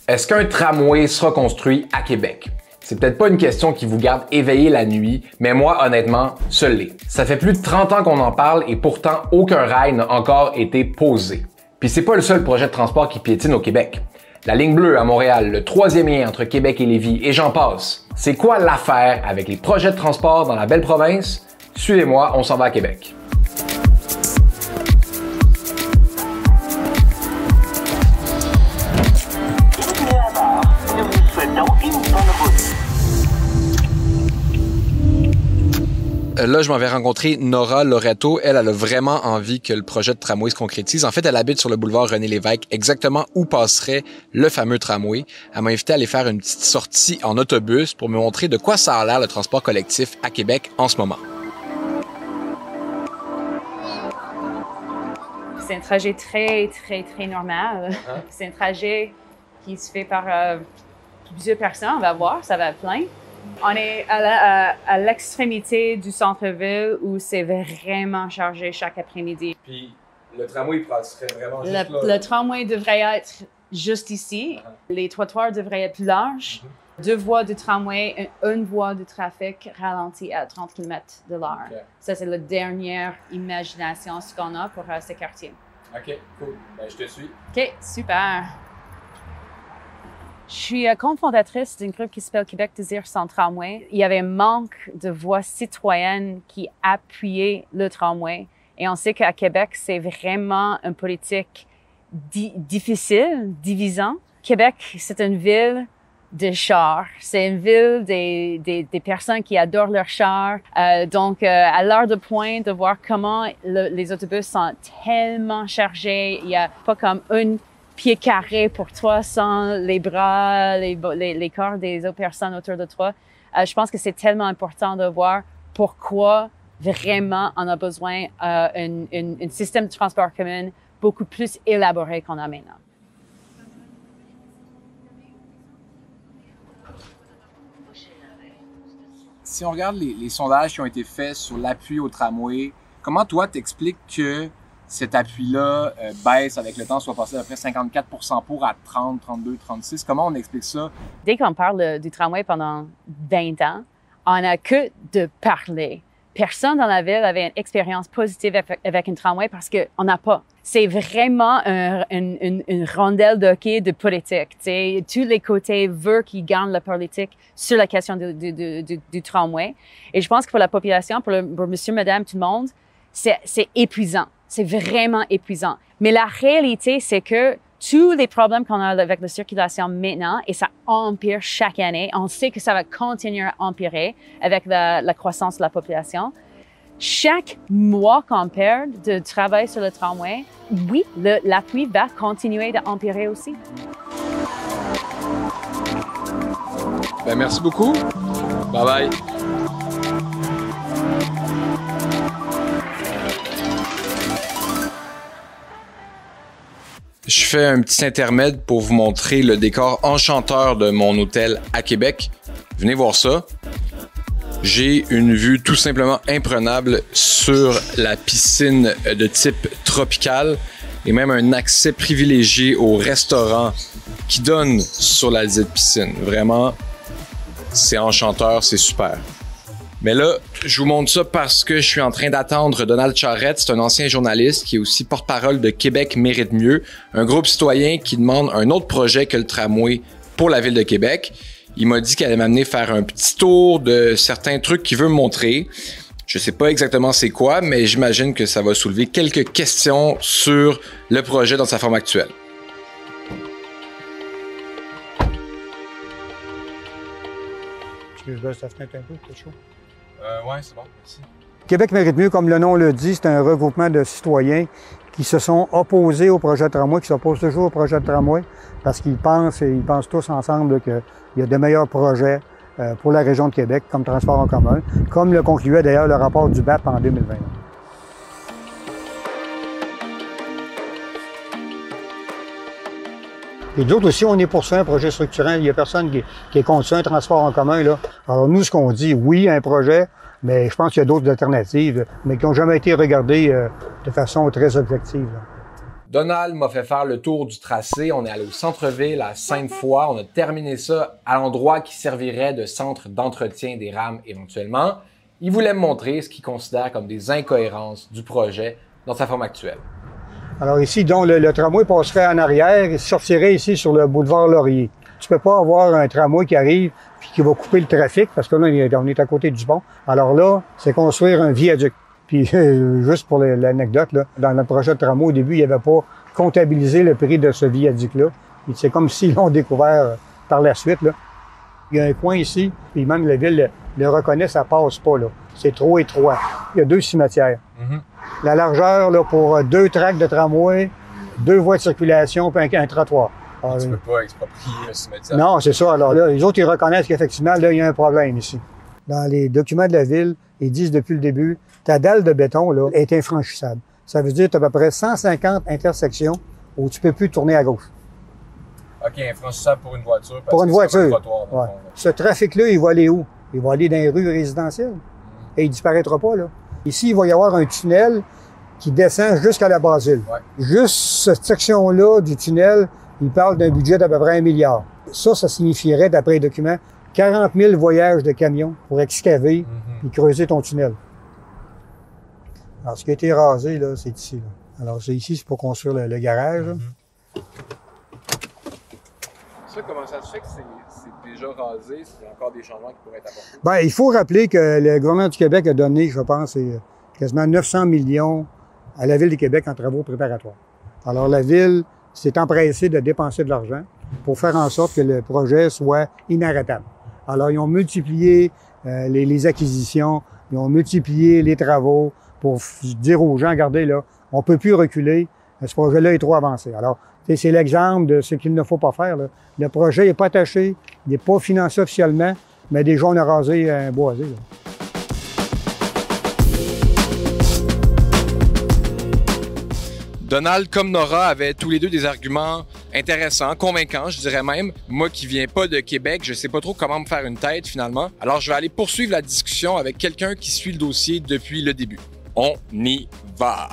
Est-ce qu'un tramway sera construit à Québec? C'est peut-être pas une question qui vous garde éveillé la nuit, mais moi, honnêtement, ça l'est. Ça fait plus de 30 ans qu'on en parle et pourtant aucun rail n'a encore été posé. Puis c'est pas le seul projet de transport qui piétine au Québec. La ligne bleue à Montréal, le troisième lien entre Québec et Lévis, et j'en passe. C'est quoi l'affaire avec les projets de transport dans la belle province? Suivez-moi, on s'en va à Québec. Là, je m'en vais rencontrer Nora Loretto. Elle a vraiment envie que le projet de tramway se concrétise. En fait, elle habite sur le boulevard René-Lévesque, exactement où passerait le fameux tramway. Elle m'a invité à aller faire une petite sortie en autobus pour me montrer de quoi ça a l'air le transport collectif à Québec en ce moment. C'est un trajet très normal. C'est un trajet qui se fait par plusieurs personnes. On va voir, ça va être plein. On est à l'extrémité du centre-ville où c'est vraiment chargé chaque après-midi. Puis le tramway passerait vraiment juste là. Le tramway devrait être juste ici. Les trottoirs devraient être plus larges. 2 voies de tramway, une voie de trafic ralentie à 30 km/h. Okay. Ça, c'est la dernière imagination qu'on a pour ce quartier. OK, cool. Ben, je te suis. OK, super. Je suis cofondatrice d'un groupe qui s'appelle Québec Désir sans tramway. Il y avait un manque de voix citoyennes qui appuyaient le tramway. Et on sait qu'à Québec, c'est vraiment une politique difficile, divisant. Québec, c'est une ville de chars. C'est une ville des personnes qui adorent leurs chars. Donc, à l'heure de pointe, de voir comment les autobus sont tellement chargés, il n'y a pas comme une pied carré pour toi sans les bras, les corps des autres personnes autour de toi. Je pense que c'est tellement important de voir pourquoi vraiment on a besoin d'un système de transport commun beaucoup plus élaboré qu'on a maintenant. Si on regarde les sondages qui ont été faits sur l'appui au tramway, comment toi t'expliques que cet appui-là baisse avec le temps, soit passé d'à peu près 54 % pour à 30, 32, 36. Comment on explique ça? Dès qu'on parle du tramway pendant 20 ans, on n'a que de parler. Personne dans la ville avait une expérience positive avec un tramway parce qu'on n'a pas. C'est vraiment une rondelle de hockey de politique. T'sais. Tous les côtés veulent qu'ils gagnent la politique sur la question du tramway. Et je pense que pour la population, pour monsieur, madame, tout le monde, c'est épuisant. C'est vraiment épuisant. Mais la réalité, c'est que tous les problèmes qu'on a avec la circulation maintenant, et ça empire chaque année, on sait que ça va continuer à empirer avec la croissance de la population. Chaque mois qu'on perd de travail sur le tramway, oui, l'appui va continuer d'empirer aussi. Ben, merci beaucoup. Bye bye. Je fais un petit intermède pour vous montrer le décor enchanteur de mon hôtel à Québec. Venez voir ça. J'ai une vue tout simplement imprenable sur la piscine de type tropical et même un accès privilégié au restaurant qui donne sur la dite piscine. Vraiment, c'est enchanteur, c'est super. Mais là, je vous montre ça parce que je suis en train d'attendre Donald Charette. C'est un ancien journaliste qui est aussi porte-parole de Québec mérite mieux, un groupe citoyen qui demande un autre projet que le tramway pour la ville de Québec. Il m'a dit qu'elle allait m'amener faire un petit tour de certains trucs qu'il veut me montrer. Je sais pas exactement c'est quoi, mais j'imagine que ça va soulever quelques questions sur le projet dans sa forme actuelle. Je baisse la fenêtre un peu, c'est chaud. Ouais, c'est bon, merci. Québec mérite mieux, comme le nom le dit, c'est un regroupement de citoyens qui se sont opposés au projet de tramway, qui s'opposent toujours au projet de tramway, parce qu'ils pensent tous ensemble qu'il y a de meilleurs projets pour la région de Québec comme transport en commun, comme le concluait d'ailleurs le rapport du BAP en 2020. Et d'autres aussi, on est pour ça, un projet structurant. Il n'y a personne qui est contre ça, un transport en commun, là. Alors nous, ce qu'on dit, oui, un projet, mais je pense qu'il y a d'autres alternatives, mais qui n'ont jamais été regardées de façon très objective, là. Donald m'a fait faire le tour du tracé. On est allé au centre-ville à Sainte-Foy. On a terminé ça à l'endroit qui servirait de centre d'entretien des rames éventuellement. Il voulait me montrer ce qu'il considère comme des incohérences du projet dans sa forme actuelle. Alors ici, donc, le tramway passerait en arrière et sortirait ici sur le boulevard Laurier. Tu peux pas avoir un tramway qui arrive puis qui va couper le trafic parce que là, on est à côté du pont. Alors là, c'est construire un viaduc. Puis, juste pour l'anecdote, là, dans notre projet de tramway, au début, il n'y avait pas comptabilisé le prix de ce viaduc-là. C'est comme s'ils l'ont découvert par la suite, là. Il y a un coin ici, puis même la ville le reconnaît, ça passe pas, là. C'est trop étroit. Il y a 2 cimetières. La largeur, là, pour 2 tracts de tramway, 2 voies de circulation, puis un trottoir. Alors, Tu peux pas exproprier un cimetière. non, c'est ça. Alors là, les autres, ils reconnaissent qu'effectivement, là, il y a un problème ici. Dans les documents de la ville, ils disent depuis le début, ta dalle de béton, là, est infranchissable. Ça veut dire que tu as à peu près 150 intersections où tu peux plus tourner à gauche. OK, infranchissable pour une voiture. Pour une voiture. Trottoir, Ouais. Ce trafic-là, il va aller où? Il va aller dans les rues résidentielles. Et il disparaîtra pas, là. Ici, il va y avoir un tunnel qui descend jusqu'à la Basile. Ouais. Juste cette section-là du tunnel, il parle d'un budget d'à peu près 1 milliard. Ça signifierait, d'après les documents, 40 000 voyages de camions pour excaver et creuser ton tunnel. Alors, ce qui a été rasé, là, c'est ici. Là. Alors, c'est ici, c'est pour construire le garage. Là. Ça, comment ça se fait que c'est déjà rasé? Il y a encore des changements qui pourraient être apportés? Bien, il faut rappeler que le gouvernement du Québec a donné, je pense, quasiment 900 millions à la Ville du Québec en travaux préparatoires. Alors, la Ville s'est empressée de dépenser de l'argent pour faire en sorte que le projet soit inarrêtable. Alors, ils ont multiplié les acquisitions, ils ont multiplié les travaux pour dire aux gens, regardez, là, on peut plus reculer, ce projet-là est trop avancé. Alors, c'est l'exemple de ce qu'il ne faut pas faire. Là. Le projet n'est pas attaché, il n'est pas financé officiellement, mais déjà, on a rasé un boisé. Là. Donald comme Nora avaient tous les deux des arguments intéressants, convaincants, je dirais même. Moi qui viens pas de Québec, je sais pas trop comment me faire une tête finalement. Alors je vais aller poursuivre la discussion avec quelqu'un qui suit le dossier depuis le début. On y va!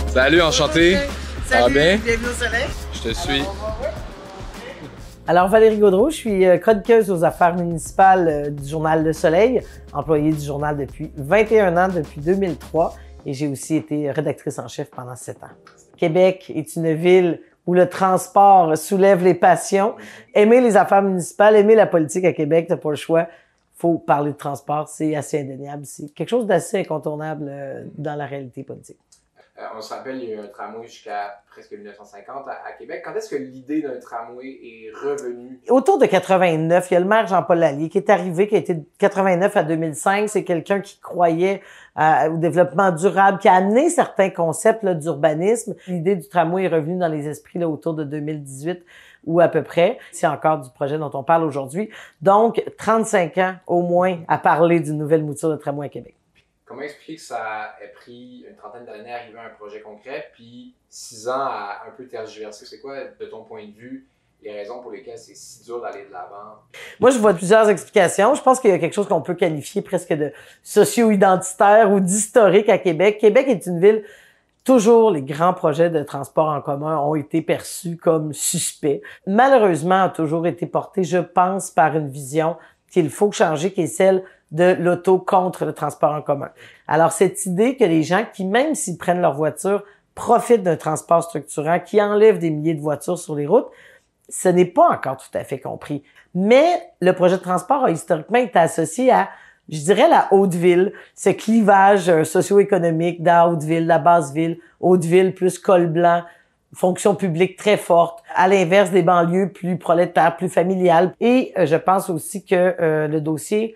Salut, enchanté. Ça va bien? Bienvenue au soleil. Je te suis. Alors, Valérie Gaudreau, je suis chroniqueuse aux affaires municipales du Journal Le Soleil, employée du journal depuis 21 ans, depuis 2003, et j'ai aussi été rédactrice en chef pendant 7 ans. Québec est une ville où le transport soulève les passions. Aimer les affaires municipales, aimer la politique à Québec, t'as pas le choix. Faut parler de transport, c'est assez indéniable. C'est quelque chose d'assez incontournable dans la réalité politique. On se rappelle, il y a eu un tramway jusqu'à presque 1950 à Québec. Quand est-ce que l'idée d'un tramway est revenue? Autour de 89, il y a le maire Jean-Paul Lallier qui est arrivé, qui a été de 89 à 2005. C'est quelqu'un qui croyait au développement durable, qui a amené certains concepts d'urbanisme. L'idée du tramway est revenue dans les esprits là, autour de 2018 ou à peu près. C'est encore du projet dont on parle aujourd'hui. Donc, 35 ans au moins à parler d'une nouvelle mouture de tramway à Québec. Comment expliquer que ça ait pris une trentaine d'années à arriver à un projet concret, puis 6 ans à un peu tergiverser? C'est quoi, de ton point de vue, les raisons pour lesquelles c'est si dur d'aller de l'avant? Moi, je vois plusieurs explications. Je pense qu'il y a quelque chose qu'on peut qualifier presque de socio-identitaire ou d'historique à Québec. Québec est une ville, toujours les grands projets de transport en commun ont été perçus comme suspects. Malheureusement, a toujours été porté, je pense, par une vision qu'il faut changer, qui est celle de l'auto contre le transport en commun. Alors, cette idée que les gens qui, même s'ils prennent leur voiture, profitent d'un transport structurant, qui enlève des milliers de voitures sur les routes, ce n'est pas encore tout à fait compris. Mais le projet de transport a historiquement été associé à, je dirais, la Haute-Ville, ce clivage socio-économique dans la Haute-Ville, la Basse-Ville, Haute-Ville plus col blanc, fonction publique très forte, à l'inverse des banlieues plus prolétaires, plus familiales. Et je pense aussi que le dossier...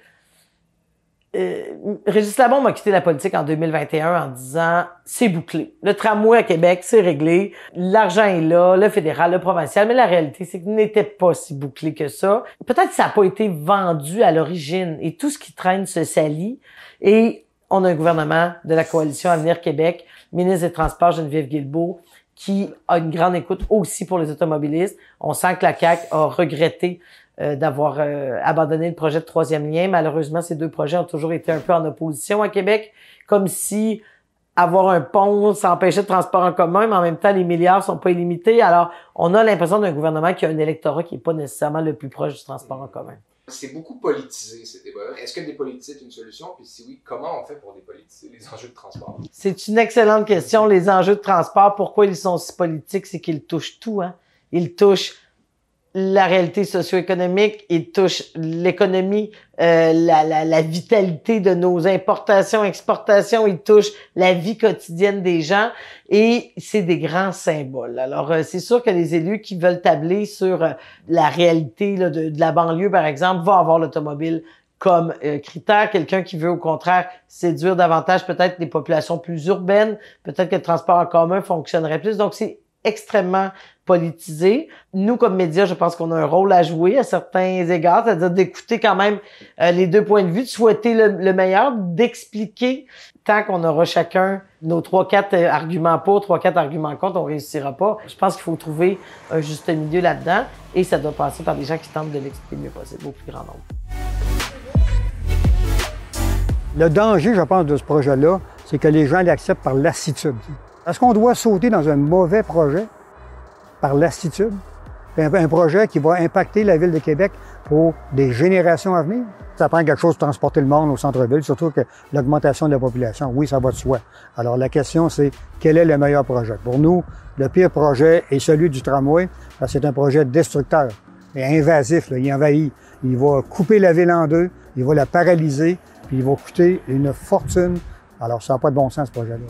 Régis Labombe a quitté la politique en 2021 en disant « c'est bouclé. Le tramway à Québec, c'est réglé. L'argent est là, le fédéral, le provincial. » Mais la réalité, c'est qu'il n'était pas si bouclé que ça. Peut-être que ça n'a pas été vendu à l'origine et tout ce qui traîne se salit. Et on a un gouvernement de la coalition Avenir Québec, ministre des Transports Geneviève Guilbeault, qui a une grande écoute aussi pour les automobilistes. On sent que la CAQ a regretté d'avoir abandonné le projet de troisième lien. Malheureusement, ces deux projets ont toujours été un peu en opposition à Québec, comme si avoir un pont, ça empêchait le transport en commun, mais en même temps, les milliards sont pas illimités. Alors, on a l'impression d'un gouvernement qui a un électorat qui est pas nécessairement le plus proche du transport en commun. C'est beaucoup politisé, ces débats-là. Est-ce que dépolitiser est une solution? Puis si oui, comment on fait pour dépolitiser les enjeux de transport? C'est une excellente question. Les enjeux de transport, pourquoi ils sont si politiques? C'est qu'ils touchent tout, hein. Ils touchent la réalité socio-économique, ils touchent l'économie, la vitalité de nos importations, exportations, ils touchent la vie quotidienne des gens et c'est des grands symboles. Alors, c'est sûr que les élus qui veulent tabler sur la réalité là, de la banlieue, par exemple, vont avoir l'automobile comme critère. Quelqu'un qui veut, au contraire, séduire davantage peut-être des populations plus urbaines, peut-être que le transport en commun fonctionnerait plus. Donc, c'est extrêmement politisé. Nous, comme médias, je pense qu'on a un rôle à jouer à certains égards, c'est-à-dire d'écouter quand même les deux points de vue, de souhaiter le meilleur, d'expliquer. Tant qu'on aura chacun nos 3-4 arguments pour, 3-4 arguments contre, on réussira pas. Je pense qu'il faut trouver un juste milieu là-dedans et ça doit passer par des gens qui tentent de l'expliquer le mieux possible au plus grand nombre. Le danger, je pense, de ce projet-là, c'est que les gens l'acceptent par lassitude. Est-ce qu'on doit sauter dans un mauvais projet par lassitude? Un projet qui va impacter la Ville de Québec pour des générations à venir? Ça prend quelque chose pour transporter le monde au centre-ville, surtout que l'augmentation de la population, oui, ça va de soi. Alors la question, c'est quel est le meilleur projet? Pour nous, le pire projet est celui du tramway, parce que c'est un projet destructeur et invasif, là, il envahit. Il va couper la ville en deux, il va la paralyser, puis il va coûter une fortune. Alors ça n'a pas de bon sens, ce projet-là.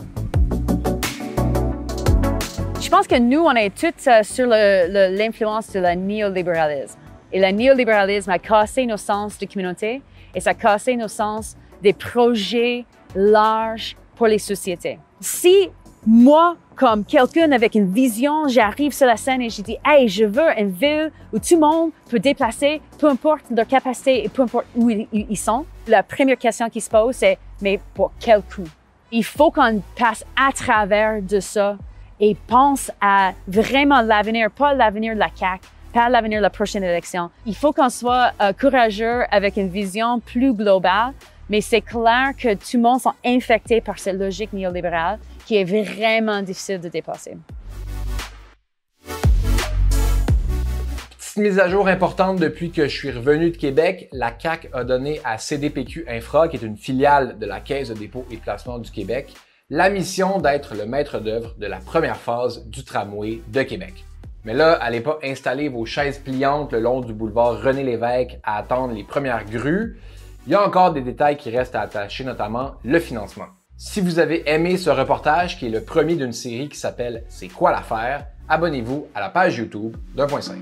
Je pense que nous, on est tous sur l'influence de le néolibéralisme. Et le néolibéralisme a cassé nos sens de communauté et ça a cassé nos sens des projets larges pour les sociétés. Si moi, comme quelqu'un avec une vision, j'arrive sur la scène et je dis « Hey, je veux une ville où tout le monde peut déplacer, peu importe leur capacité et peu importe où ils sont », la première question qui se pose, c'est « Mais pour quel coût? » Il faut qu'on passe à travers de ça et pense à vraiment l'avenir, pas l'avenir de la CAQ, pas l'avenir de la prochaine élection. Il faut qu'on soit courageux avec une vision plus globale, mais c'est clair que tout le monde est infecté par cette logique néolibérale qui est vraiment difficile de dépasser. Petite mise à jour importante depuis que je suis revenu de Québec, la CAQ a donné à CDPQ Infra, qui est une filiale de la Caisse de dépôt et placement du Québec, la mission d'être le maître d'œuvre de la première phase du tramway de Québec. Mais là, allez pas installer vos chaises pliantes le long du boulevard René-Lévesque à attendre les premières grues. Il y a encore des détails qui restent à attacher, notamment le financement. Si vous avez aimé ce reportage, qui est le premier d'une série qui s'appelle « C'est quoi l'affaire?», abonnez-vous à la page YouTube d'1.5.